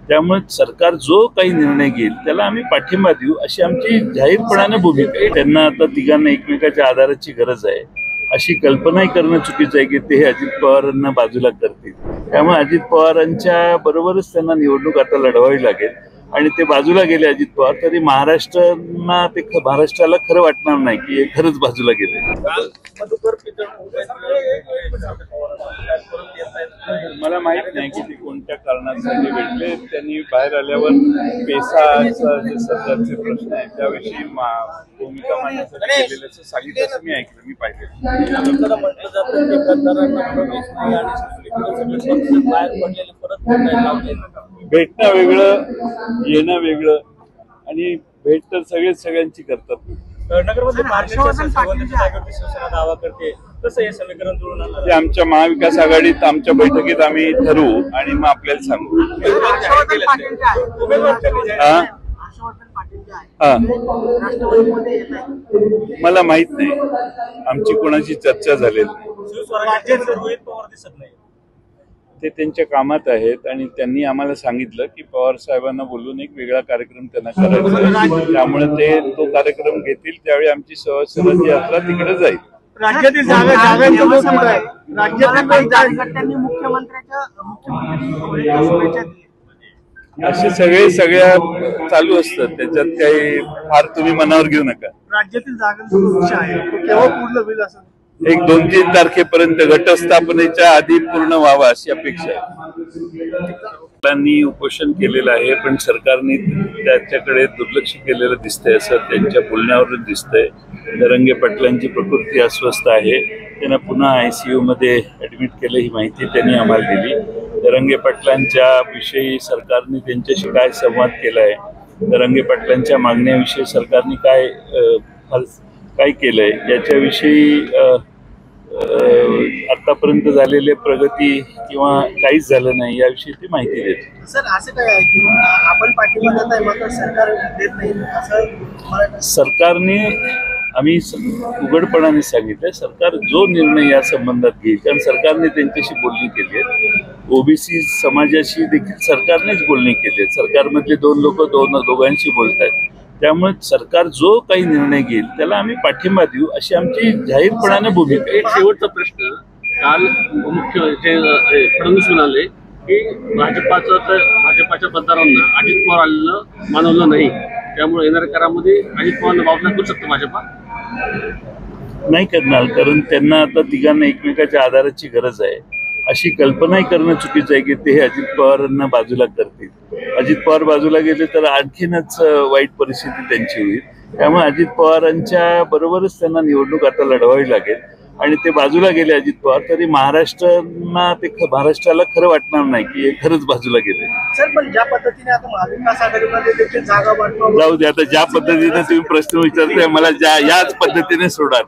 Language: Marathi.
त्यामुळे सरकार जो काही निर्णय घेईल त्याला आम्ही पाठिंबा देऊ अशी आमची जाहीरपणाने भूमिका आहे। त्यांना आता तिघांना एकमेकाच्या आधाराची गरज आहे अशी कल्पनाही करणं चुकीचं आहे की ते अजित पवारांना बाजूला करतील। त्यामुळे अजित पवारांच्या बरोबरच त्यांना निवडणूक आता लढवावी लागेल आणि ते बाजूला गेले अजित पवार तरी महाराष्ट्राला खरं वाटणार नाही की हे खरंच बाजूला गेले। मला माहित नाही की ते कोणत्या कारणासाठी भेटले। त्यांनी बाहेर आल्यावर पेसाचा जे सध्याचे प्रश्न आहेत त्याविषयी भूमिका मांडण्यासाठी गेलेल्याचं सांगितलं असं मी ऐकलं, मी पाहिजे। भेटणं वेगळं, येणं वेगळं आणि भेट तर सगळ्यांची करतात। नगरमध्ये शिवसेना दावा करते कसं हे समीकरण जुळून आणलं? ते आमच्या महाविकास आघाडीत आमच्या बैठकीत आम्ही ठरवू आणि मग आपल्याला सांगू। मला माहित नाही, आमची कोणाची चर्चा झालेली नाही। ते त्यांच्या कामात आहेत आणि त्यांनी आम्हाला सांगितलं की पवार साहेबांना बोलून एक वेगळा कार्यक्रम त्यांना करायचा, त्यामुळे ते तो कार्यक्रम घेतील त्यावेळी आमची स्वराज्य यात्रा तिकडे जाईल। राज्यातील असे सगळ्या चालू असतात, त्याच्यात काही फार तुम्ही मनावर घेऊ नका। राज्यातील जागांचा पक्ष आहे तो केव्हा पूर्ण होईल असं 1-2-3 तारखेपर्यंत घटस्थापनेच्या आधी पूर्ण व्हावा अशी अपेक्षा आहे। त्यांनी उपोषण केलेलं आहे पण सरकारने त्याच्याकडे दुर्लक्ष केलेलं दिसतंय असं त्यांच्या बोलण्यावरून दिसतंय। दरंगे पाटलांची प्रकृती अस्वस्थ आहे, त्यांना पुन्हा ICU मध्ये ऍडमिट केलं ही माहिती त्यांनी आम्हाला दिली। दरंगे पाटलांच्या विषयी सरकारने त्यांच्याशी काय संवाद केलाय, दरंगे पाटलांच्या मागण्याविषयी सरकारने काय केलंय याच्याविषयी आतापर्यंत झालेले प्रगती किंवा काहीच झालं नाही याविषयी ती माहिती देते। सर असं काय आहे की आपण पाठिंबा देत आहे मात्र सरकार देत नाही असं सरकारने आम्ही उघडपणाने सांगितलंय सरकार जो निर्णय या संबंधात घेईल, कारण सरकारने त्यांच्याशी बोलणी केली आहे, OBC समाजाशी देखील सरकारनेच बोलणी केली आहे। सरकारमधले 2 लोक दोघांशी बोलत आहेत, त्यामुळे सरकार जो काही निर्णय घेईल त्याला आम्ही पाठिंबा देऊ अशी आमची जाहीरपणाने भूमिका आहे। एक शेवटचा प्रश्न, काल मुख्यमंत्री फडणवीस म्हणाले की भाजपाच्या मतदारांना अजित पवार आलेलं मानवलं नाही, त्यामुळे येणाऱ्या काळामध्ये अजित पवारांना बाजूला करू शकतो भाजपा? नाही करणार, कारण त्यांना आता तिघांना एकमेकाच्या आधाराची गरज आहे अशी कल्पनाही करणं चुकीचं आहे की ते अजित पवारांना बाजूला करतील। अजित पवार बाजूला गेले तर आणखीनच वाईट परिस्थिती त्यांची होईल। त्यामुळे अजित पवारांच्या बरोबरच त्यांना निवडणूक आता लढवावी लागेल आणि ते बाजूला गेले अजित पवार तरी महाराष्ट्राला खरं वाटणार नाही की हे खरंच बाजूला गेले। सर पण ज्या पद्धतीने आता महाविकास आघाडीमध्ये देखील जागा वाटप जाऊ दे, आता ज्या पद्धतीने तुम्ही प्रश्न विचारताय मला याच पद्धतीने सोडा।